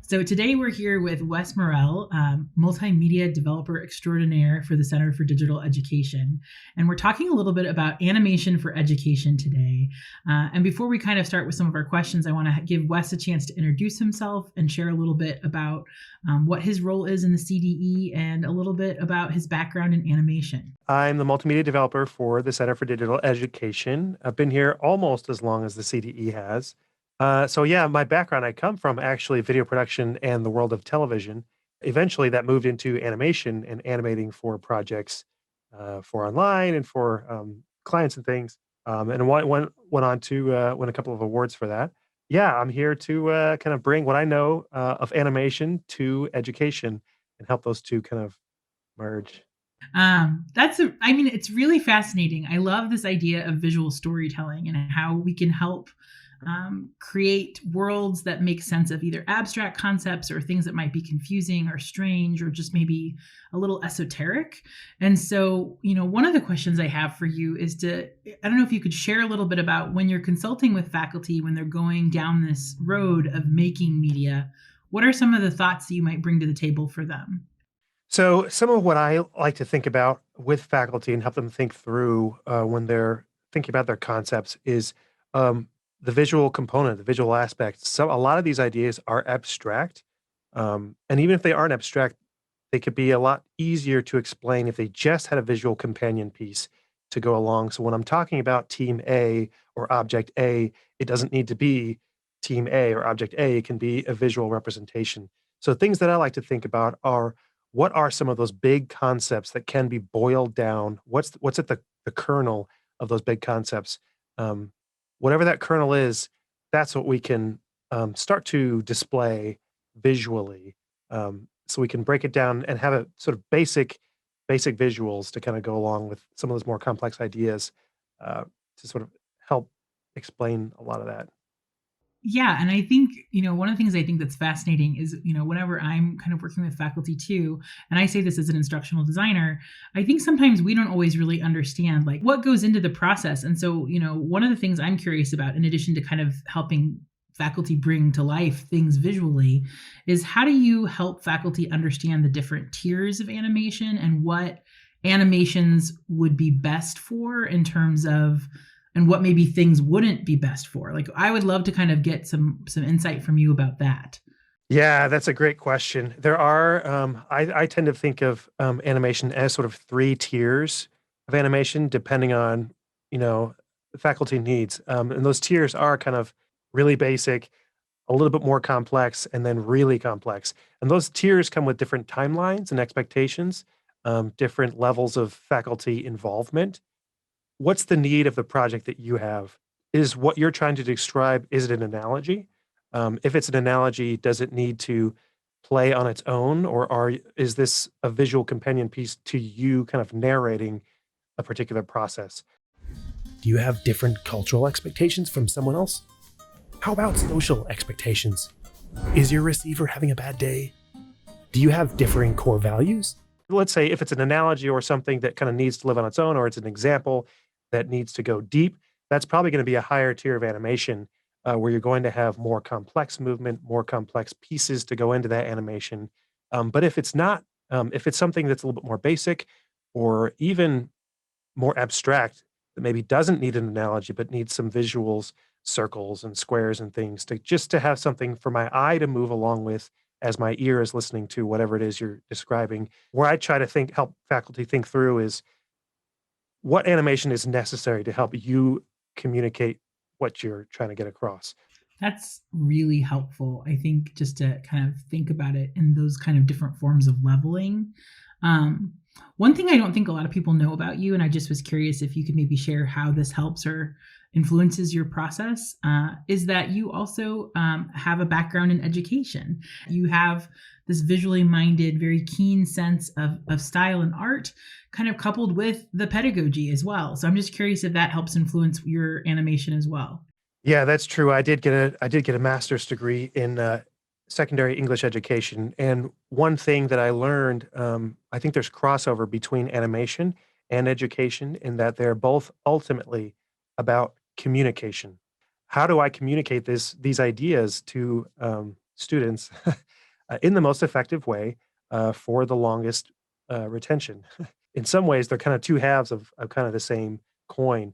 So today we're here with Wes Morell, multimedia developer extraordinaire for the Center for Digital Education. And we're talking a little bit about animation for education today. And before we kind of start with some of our questions, I want to give Wes a chance to introduce himself and share a little bit about what his role is in the CDE and a little bit about his background in animation. I'm the multimedia developer for the Center for Digital Education. I've been here almost as long as the CDE has. So my background, I come from actually video production and the world of television. Eventually, that moved into animation and animating for projects for online and for clients and things. And went on to win a couple of awards for that. Yeah, I'm here to kind of bring what I know of animation to education and help those two kind of merge. I mean, it's really fascinating. I love this idea of visual storytelling and how we can help create worlds that make sense of either abstract concepts or things that might be confusing or strange or just maybe a little esoteric. And so, one of the questions I have for you is I don't know if you could share a little bit about when you're consulting with faculty, when they're going down this road of making media, what are some of the thoughts that you might bring to the table for them? So, some of what I like to think about with faculty and help them think through when they're thinking about their concepts is um, the visual component, the visual aspect. So, a lot of these ideas are abstract. And even if they aren't abstract, they could be a lot easier to explain if they just had a visual companion piece to go along. So, when I'm talking about team A or object A, it doesn't need to be team A or object A, it can be a visual representation. So, things that I like to think about are what are some of those big concepts that can be boiled down? What's at the kernel of those big concepts? Um, Whatever that kernel is, that's what we can start to display visually. So we can break it down and have a sort of basic visuals to kind of go along with some of those more complex ideas to sort of help explain a lot of that. Yeah, and I think, one of the things I think that's fascinating is, whenever I'm kind of working with faculty too, and I say this as an instructional designer, I think sometimes we don't always really understand like what goes into the process. And so, one of the things I'm curious about, in addition to kind of helping faculty bring to life things visually, is how do you help faculty understand the different tiers of animation and what animations would be best for in terms of and what maybe things wouldn't be best for. Like I would love to kind of get some insight from you about that. Yeah, that's a great question. There are, I tend to think of animation as sort of three tiers of animation, depending on, you know, the faculty needs. And those tiers are kind of really basic, a little bit more complex, and then really complex. And those tiers come with different timelines and expectations, different levels of faculty involvement. What's the need of the project that you have? Is what you're trying to describe, is it an analogy? If it's an analogy, does it need to play on its own, or is this a visual companion piece to you kind of narrating a particular process? Do you have different cultural expectations from someone else? How about social expectations? Is your receiver having a bad day? Do you have differing core values? Let's say if it's an analogy or something that kind of needs to live on its own, or it's an example that needs to go deep, that's probably going to be a higher tier of animation where you're going to have more complex movement, more complex pieces to go into that animation. But if it's not, if it's something that's a little bit more basic or even more abstract that maybe doesn't need an analogy but needs some visuals, circles and squares and things to just to have something for my eye to move along with as my ear is listening to whatever it is you're describing. Where I try to help faculty think through is what animation is necessary to help you communicate what you're trying to get across. That's really helpful. I think just to kind of think about it in those kind of different forms of leveling. Um, One thing I don't think a lot of people know about you, and I just was curious if you could maybe share how this helps or influences your process, is that you also have a background in education. You have this visually minded, very keen sense of style and art, kind of coupled with the pedagogy as well. So I'm just curious if that helps influence your animation as well. Yeah, that's true. I did get a master's degree in secondary English education, and one thing that I learned, I think there's crossover between animation and education in that they're both ultimately about communication. How do I communicate these ideas to students in the most effective way for the longest retention. In some ways, they're kind of two halves of kind of the same coin.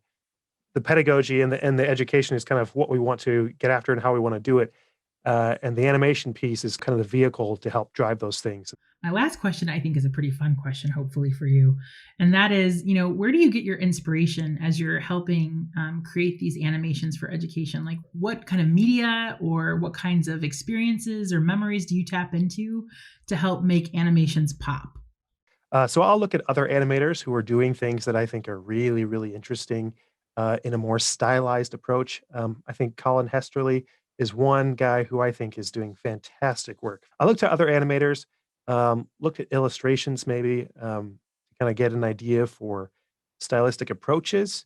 The pedagogy and the education is kind of what we want to get after and how we want to do it. And the animation piece is kind of the vehicle to help drive those things. My last question, I think, is a pretty fun question, hopefully for you. And that is, where do you get your inspiration as you're helping create these animations for education? Like, what kind of media or what kinds of experiences or memories do you tap into to help make animations pop? So I'll look at other animators who are doing things that I think are really, really interesting in a more stylized approach. I think Colin Hesterly is one guy who I think is doing fantastic work. I look to other animators, look at illustrations maybe to kind of get an idea for stylistic approaches.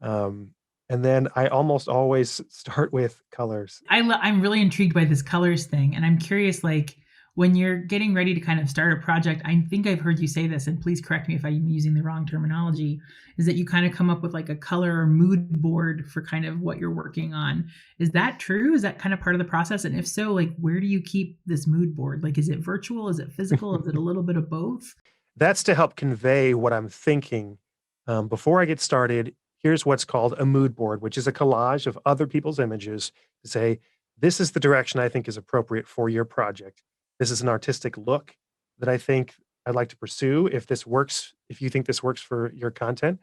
Um, and then I almost always start with colors. I'm really intrigued by this colors thing, and I'm curious, like when you're getting ready to kind of start a project. I think I've heard you say this, and please correct me if I'm using the wrong terminology. Is that you kind of come up with like a color or mood board for kind of what you're working on? Is that true? Is that kind of part of the process? And if so, like where do you keep this mood board? Like, is it virtual? Is it physical? Is it a little bit of both? That's to help convey what I'm thinking. Before I get started, here's what's called a mood board, which is a collage of other people's images to say, this is the direction I think is appropriate for your project. This is an artistic look that I think I'd like to pursue. If this works, if you think this works for your content.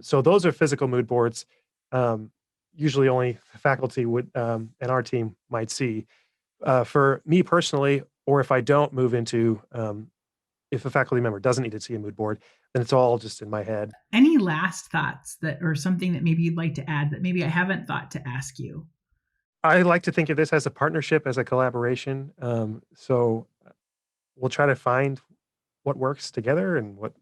So those are physical mood boards. Um, Usually only faculty would and our team might see. For me personally, or if I don't move into if a faculty member doesn't need to see a mood board, then it's all just in my head. Any last thoughts that or something that maybe you'd like to add that maybe I haven't thought to ask you? I like to think of this as a partnership, as a collaboration. So we'll try to find what works together and what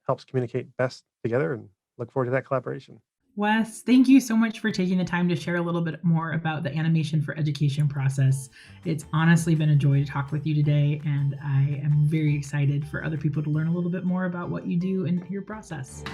helps communicate best together and look forward to that collaboration. Wes, thank you so much for taking the time to share a little bit more about the animation for education process. It's honestly been a joy to talk with you today, and I am very excited for other people to learn a little bit more about what you do and your process.